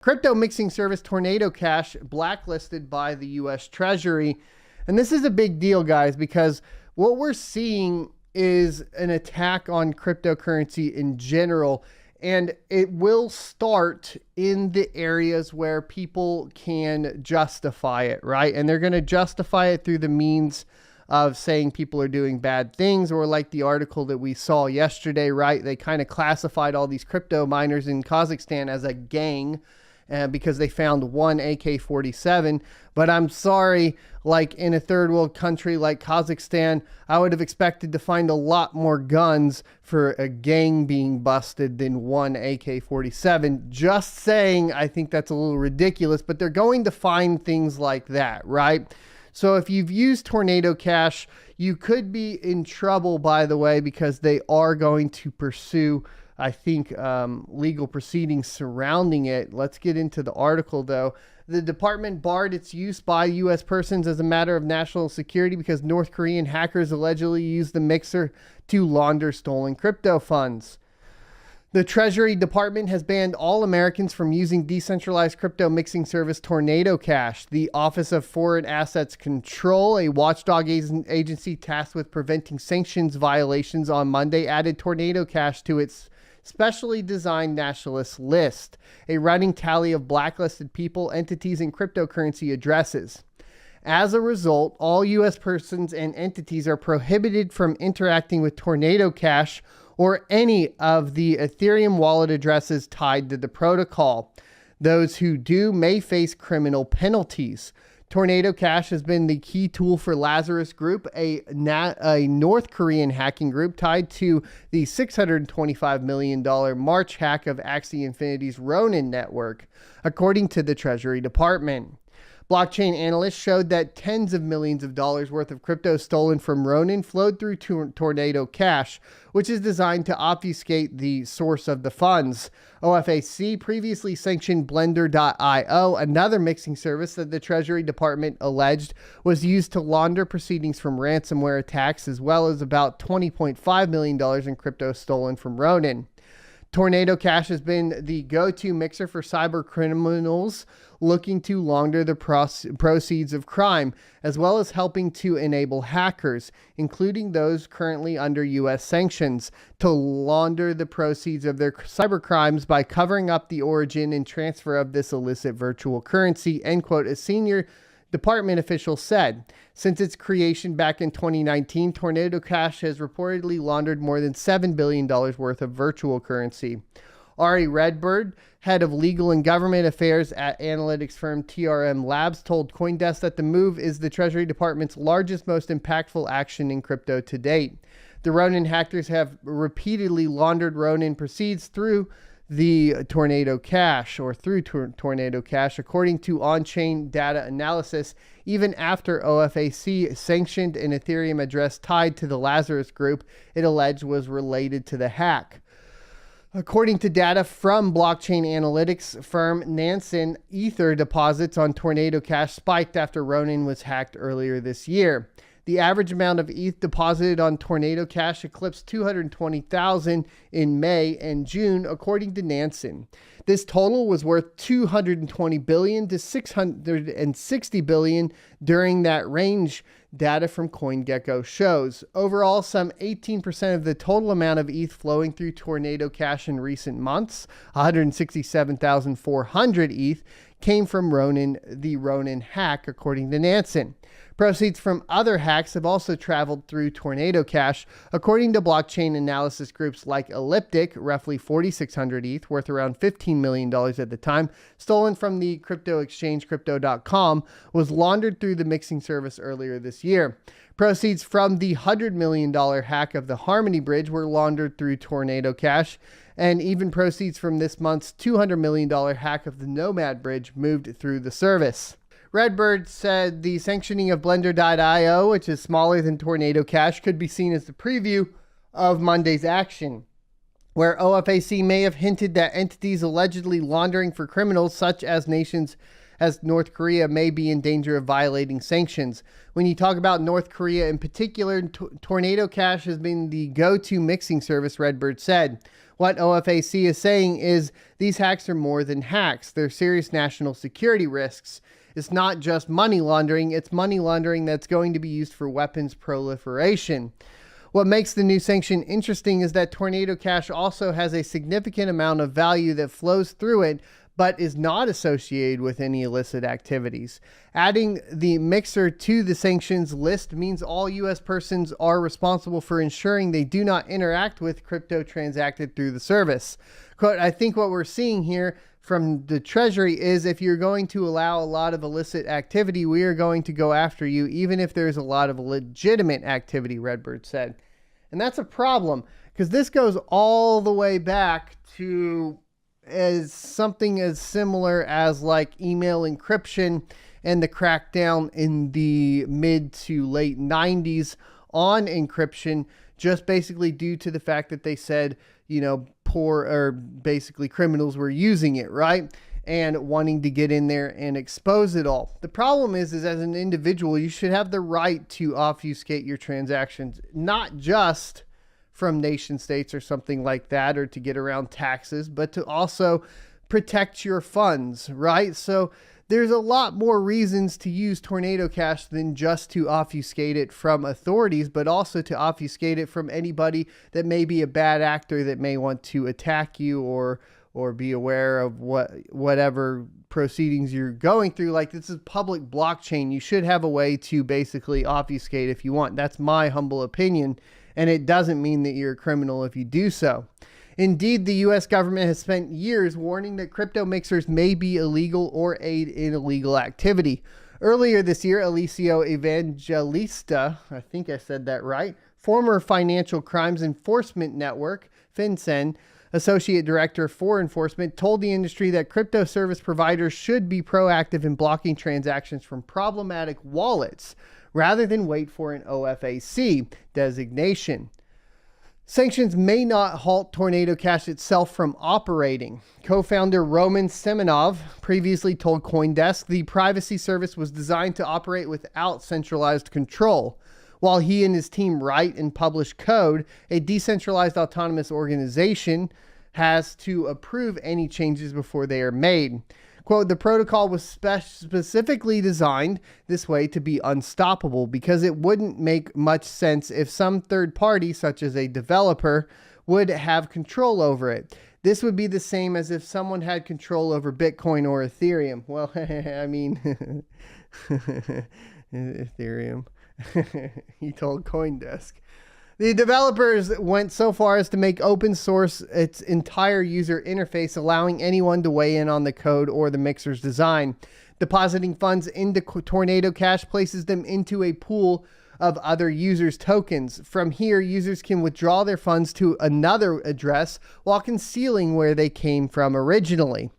Crypto mixing service Tornado Cash blacklisted by the US Treasury. And this is a big deal, guys, because what we're seeing is an attack on cryptocurrency in general. And it will start in the areas where people can justify it, right? And they're going to justify it through the means of saying people are doing bad things, or like the article that we saw yesterday, right? They kind of classified all these crypto miners in Kazakhstan as a gang because they found one AK-47. But I'm sorry, like in a third world country like Kazakhstan, I would have expected to find a lot more guns for a gang being busted than one AK-47. Just saying, I think that's a little ridiculous, but they're going to find things like that, right? So if you've used Tornado Cash, you could be in trouble, by the way, because they are going to pursue, I think, legal proceedings surrounding it. Let's get into the article, though. The department barred its use by U.S. persons as a matter of national security because North Korean hackers allegedly used the mixer to launder stolen crypto funds. The Treasury Department has banned all Americans from using decentralized crypto mixing service Tornado Cash. The Office of Foreign Assets Control, a watchdog agency tasked with preventing sanctions violations, on Monday added Tornado Cash to its specially designed nationalist list, a running tally of blacklisted people, entities, and cryptocurrency addresses. As a result, all U.S. persons and entities are prohibited from interacting with Tornado Cash or any of the Ethereum wallet addresses tied to the protocol. Those who do may face criminal penalties. Tornado Cash has been the key tool for Lazarus Group, a North Korean hacking group tied to the $625 million March hack of Axie Infinity's Ronin network, according to the Treasury Department. Blockchain analysts showed that tens of millions of dollars worth of crypto stolen from Ronin flowed through Tornado Cash, which is designed to obfuscate the source of the funds. OFAC previously sanctioned Blender.io, another mixing service that the Treasury Department alleged was used to launder proceedings from ransomware attacks, as well as about $20.5 million in crypto stolen from Ronin. Tornado Cash has been the go-to mixer for cyber criminals looking to launder the proceeds of crime, as well as helping to enable hackers, including those currently under U.S. sanctions, to launder the proceeds of their cyber crimes by covering up the origin and transfer of this illicit virtual currency, end quote, a senior department official said. Since its creation back in 2019, Tornado Cash has reportedly laundered more than $7 billion worth of virtual currency. Ari Redbird, head of legal and government affairs at analytics firm TRM Labs, told CoinDesk that the move is the Treasury Department's largest, most impactful action in crypto to date. The Ronin hackers have repeatedly laundered Ronin proceeds through the Tornado Cash, or through Tornado Cash, according to on-chain data analysis, even after OFAC sanctioned an Ethereum address tied to the Lazarus Group it alleged was related to the hack. According to data from blockchain analytics firm Nansen, Ether deposits on Tornado Cash spiked after Ronin was hacked earlier this year. The average amount of ETH deposited on Tornado Cash eclipsed 220,000 in May and June, according to Nansen. This total was worth $220 billion to $660 billion during that range, data from CoinGecko shows. Overall, some 18% of the total amount of ETH flowing through Tornado Cash in recent months, 167,400 ETH, came from the Ronin hack, according to Nansen. Proceeds from other hacks have also traveled through Tornado Cash, according to blockchain analysis groups like Elliptic, roughly 4,600 ETH, worth around $15 million at the time, stolen from the crypto exchange Crypto.com, was laundered through the mixing service earlier this year. Proceeds from the $100 million hack of the Harmony Bridge were laundered through Tornado Cash, and even proceeds from this month's $200 million hack of the Nomad Bridge moved through the service. Redbird said the sanctioning of Blender.io, which is smaller than Tornado Cash, could be seen as the preview of Monday's action, where OFAC may have hinted that entities allegedly laundering for criminals such as nations as North Korea may be in danger of violating sanctions. When you talk about North Korea in particular, Tornado Cash has been the go-to mixing service, Redbird said. What OFAC is saying is these hacks are more than hacks. They're serious national security risks. It's not just money laundering. It's money laundering that's going to be used for weapons proliferation. What makes the new sanction interesting is that Tornado Cash also has a significant amount of value that flows through it, but is not associated with any illicit activities. Adding the mixer to the sanctions list means all U.S. persons are responsible for ensuring they do not interact with crypto transacted through the service. Quote, I think what we're seeing here from the Treasury is if you're going to allow a lot of illicit activity, we are going to go after you, even if there's a lot of legitimate activity, Redbird said. And that's a problem, because this goes all the way back to as something as similar as like email encryption and the crackdown in the mid to late 90s on encryption, just basically due to the fact that they said, you know, poor or basically criminals were using it, right? And wanting to get in there and expose it all. The problem is as an individual, you should have the right to obfuscate your transactions, not just from nation states or something like that, or to get around taxes, but to also protect your funds, right? So there's a lot more reasons to use Tornado Cash than just to obfuscate it from authorities, but also to obfuscate it from anybody that may be a bad actor that may want to attack you or be aware of whatever proceedings you're going through. Like, this is public blockchain. You should have a way to basically obfuscate if you want. That's my humble opinion. And it doesn't mean that you're a criminal if you do so. Indeed, the U.S. government has spent years warning that crypto mixers may be illegal or aid in illegal activity. Earlier this year, Alicio Evangelista, I think I said that right, former Financial Crimes Enforcement Network, FinCEN, Associate Director for Enforcement, told the industry that crypto service providers should be proactive in blocking transactions from problematic wallets rather than wait for an OFAC designation. Sanctions may not halt Tornado Cash itself from operating. Co-founder Roman Semenov previously told CoinDesk the privacy service was designed to operate without centralized control. While he and his team write and publish code, a decentralized autonomous organization has to approve any changes before they are made. Quote, the protocol was specifically designed this way to be unstoppable because it wouldn't make much sense if some third party, such as a developer, would have control over it. This would be the same as if someone had control over Bitcoin or Ethereum. Well, I mean, Ethereum. He told CoinDesk. The developers went so far as to make open source its entire user interface, allowing anyone to weigh in on the code or the mixer's design. Depositing funds into Tornado Cash places them into a pool of other users' tokens. From here, users can withdraw their funds to another address while concealing where they came from originally.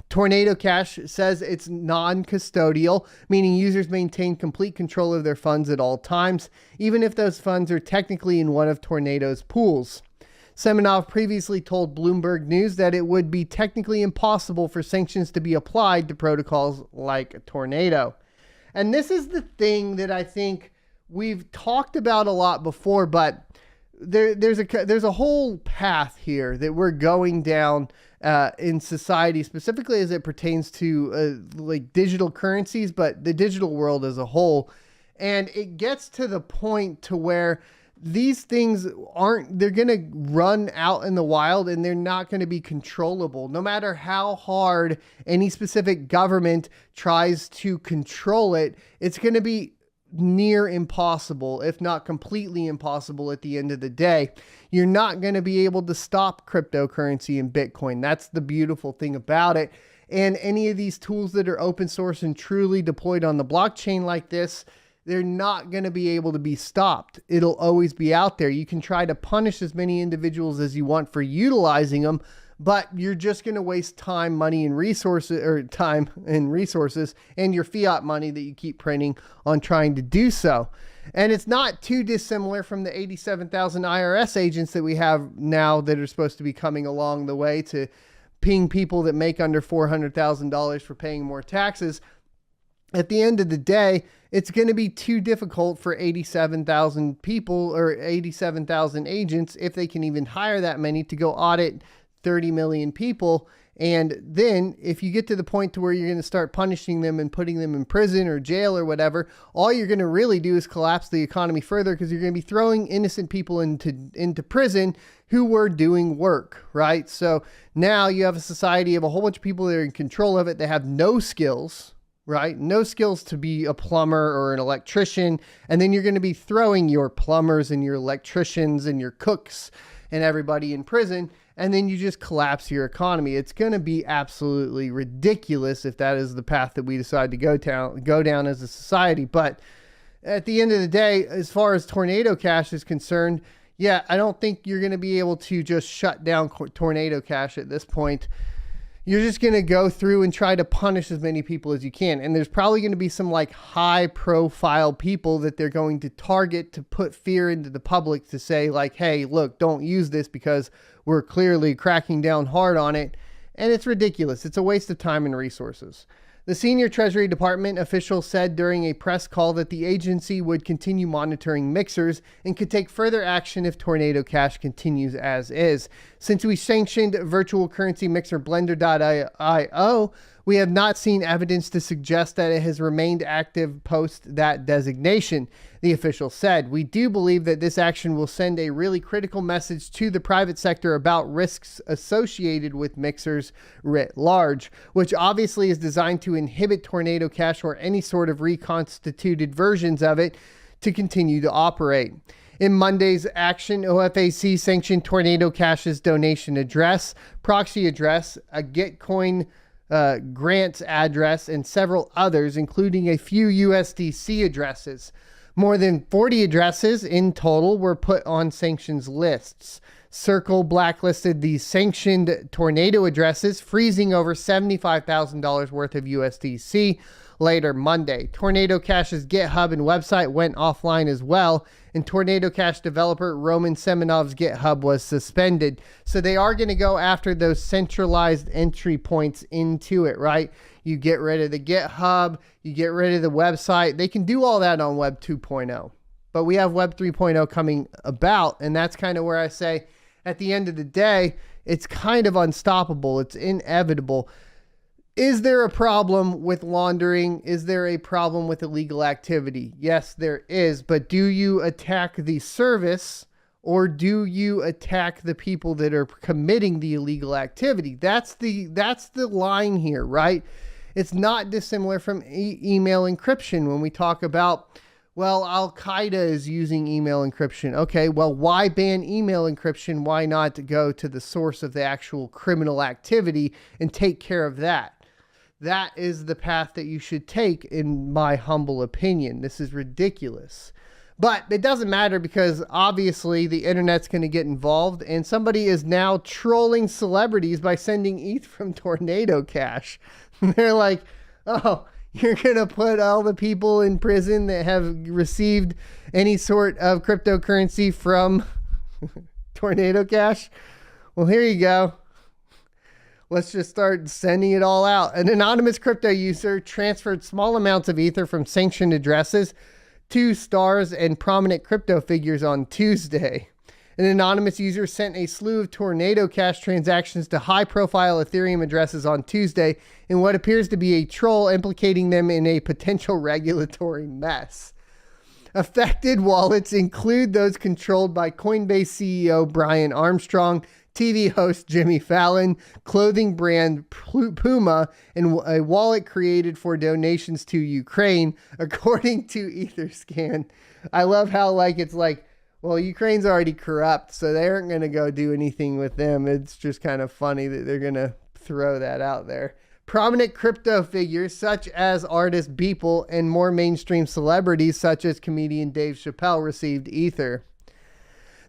Tornado Cash says it's non-custodial, meaning users maintain complete control of their funds at all times, even if those funds are technically in one of Tornado's pools. Semenov previously told Bloomberg News that it would be technically impossible for sanctions to be applied to protocols like Tornado. And this is the thing that I think we've talked about a lot before, but there's a whole path here that we're going down in society, specifically as it pertains to like digital currencies, but the digital world as a whole. And it gets to the point to where these things they're going to run out in the wild and they're not going to be controllable. No matter how hard any specific government tries to control it, it's going to be near impossible, if not completely impossible at the end of the day. You're not going to be able to stop cryptocurrency and Bitcoin. That's the beautiful thing about it. And any of these tools that are open source and truly deployed on the blockchain like this, they're not going to be able to be stopped. It'll always be out there. You can try to punish as many individuals as you want for utilizing them, but you're just going to waste time, money, and resources, and your fiat money that you keep printing on trying to do so. And it's not too dissimilar from the 87,000 IRS agents that we have now that are supposed to be coming along the way to ping people that make under $400,000 for paying more taxes. at the end of the day, it's going to be too difficult for 87,000 people or 87,000 agents, if they can even hire that many, to go audit 30 million people. And then if you get to the point to where you're going to start punishing them and putting them in prison or jail or whatever, all you're going to really do is collapse the economy further, because you're going to be throwing innocent people into prison who were doing work, right? So now you have a society of a whole bunch of people that are in control of it. They have no skills, right? No skills to be a plumber or an electrician. And then you're going to be throwing your plumbers and your electricians and your cooks and everybody in prison. And then you just collapse your economy. It's going to be absolutely ridiculous if that is the path that we decide to go down as a society. But at the end of the day, as far as Tornado Cash is concerned, yeah, I don't think you're going to be able to just shut down Tornado Cash at this point. You're just going to go through and try to punish as many people as you can. And there's probably going to be some like high profile people that they're going to target to put fear into the public, to say like, hey, look, don't use this because we're clearly cracking down hard on it. And it's ridiculous. It's a waste of time and resources. The senior Treasury Department official said during a press call that the agency would continue monitoring mixers and could take further action if Tornado Cash continues as is. Since we sanctioned virtual currency mixer Blender.io, we have not seen evidence to suggest that it has remained active post that designation, the official said. We do believe that this action will send a really critical message to the private sector about risks associated with mixers writ large, which obviously is designed to inhibit Tornado Cash or any sort of reconstituted versions of it to continue to operate. In Monday's action, OFAC sanctioned Tornado Cash's donation address, proxy address, a Gitcoin grants address, and several others, including a few USDC addresses. More than 40 addresses in total were put on sanctions lists. Circle blacklisted the sanctioned Tornado addresses, freezing over $75,000 worth of USDC later Monday. Tornado Cash's GitHub and website went offline as well, and Tornado Cash developer Roman Semenov's GitHub was suspended. So they are going to go after those centralized entry points into it, right? You get rid of the GitHub, you get rid of the website. They can do all that on Web 2.0. But we have Web 3.0 coming about, and that's kind of where I say, at the end of the day, it's kind of unstoppable. It's inevitable. Is there a problem with laundering? Is there a problem with illegal activity? Yes, there is. But do you attack the service, or do you attack the people that are committing the illegal activity? That's the line here, right? It's not dissimilar from email encryption when we talk about, well, Al-Qaeda is using email encryption. Okay, well, why ban email encryption? Why not go to the source of the actual criminal activity and take care of that? That is the path that you should take, in my humble opinion. This is ridiculous. But it doesn't matter, because obviously the internet's going to get involved, and somebody is now trolling celebrities by sending ETH from Tornado Cash. They're like, oh, you're going to put all the people in prison that have received any sort of cryptocurrency from Tornado Cash? Well, here you go. Let's just start sending it all out. An anonymous crypto user transferred small amounts of Ether from sanctioned addresses to stars and prominent crypto figures on Tuesday. An anonymous user sent a slew of Tornado Cash transactions to high-profile Ethereum addresses on Tuesday in what appears to be a troll, implicating them in a potential regulatory mess. Affected wallets include those controlled by Coinbase CEO Brian Armstrong, TV host Jimmy Fallon, clothing brand Puma, and a wallet created for donations to Ukraine, according to Etherscan. I love how it's like, well, Ukraine's already corrupt, so they aren't going to go do anything with them. It's just kind of funny that they're going to throw that out there. Prominent crypto figures such as artist Beeple and more mainstream celebrities such as comedian Dave Chappelle received Ether.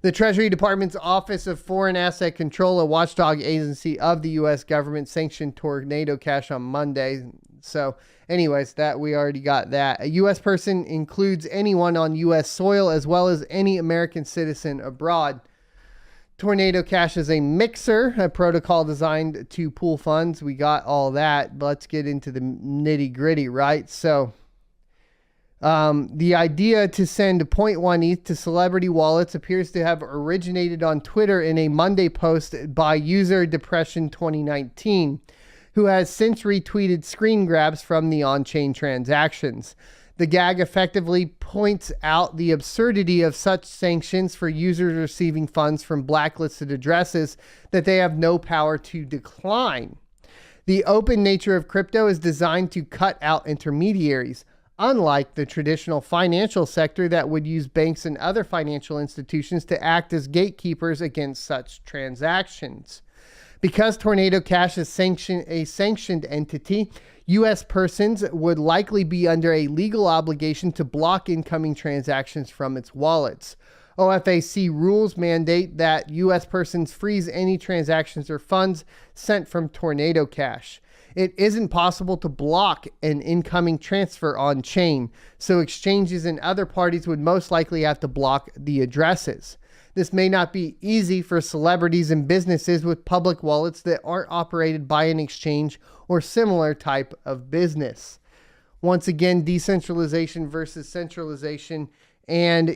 The Treasury Department's Office of Foreign Asset Control, a watchdog agency of the U.S. government, sanctioned Tornado Cash on Monday. So anyways, that we already got that. A U.S. person includes anyone on U.S. soil as well as any American citizen abroad. Tornado Cash is a mixer, a protocol designed to pool funds. We got all that, but let's get into the nitty gritty, right? So the idea to send 0.1 ETH to celebrity wallets appears to have originated on Twitter in a Monday post by user Depression 2019, who has since retweeted screen grabs from the on-chain transactions. The gag effectively points out the absurdity of such sanctions for users receiving funds from blacklisted addresses that they have no power to decline. The open nature of crypto is designed to cut out intermediaries, unlike the traditional financial sector that would use banks and other financial institutions to act as gatekeepers against such transactions. Because Tornado Cash is a sanctioned entity, U.S. persons would likely be under a legal obligation to block incoming transactions from its wallets. OFAC rules mandate that U.S. persons freeze any transactions or funds sent from Tornado Cash. It isn't possible to block an incoming transfer on chain, so exchanges and other parties would most likely have to block the addresses. This may not be easy for celebrities and businesses with public wallets that aren't operated by an exchange or similar type of business. Once again, decentralization versus centralization, and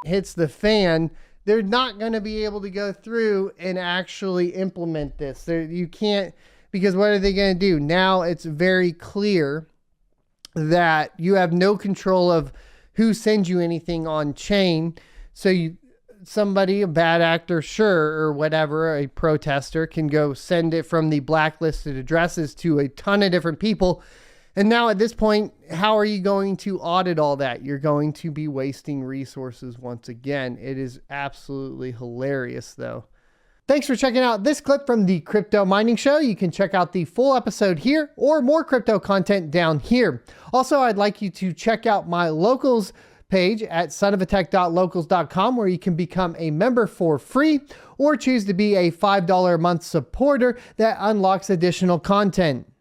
hits the fan. They're not going to be able to go through and actually implement this. You can't, because what are they going to do? Now it's very clear that you have no control of who sends you anything on chain. So somebody, a bad actor, sure, or whatever, a protester can go send it from the blacklisted addresses to a ton of different people. And now at this point, how are you going to audit all that? You're going to be wasting resources once again. It is absolutely hilarious though. Thanks for checking out this clip from the Crypto Mining Show. You can check out the full episode here or more crypto content down here. Also, I'd like you to check out my locals page at sonofatech.locals.com, where you can become a member for free or choose to be a $5 a month supporter that unlocks additional content.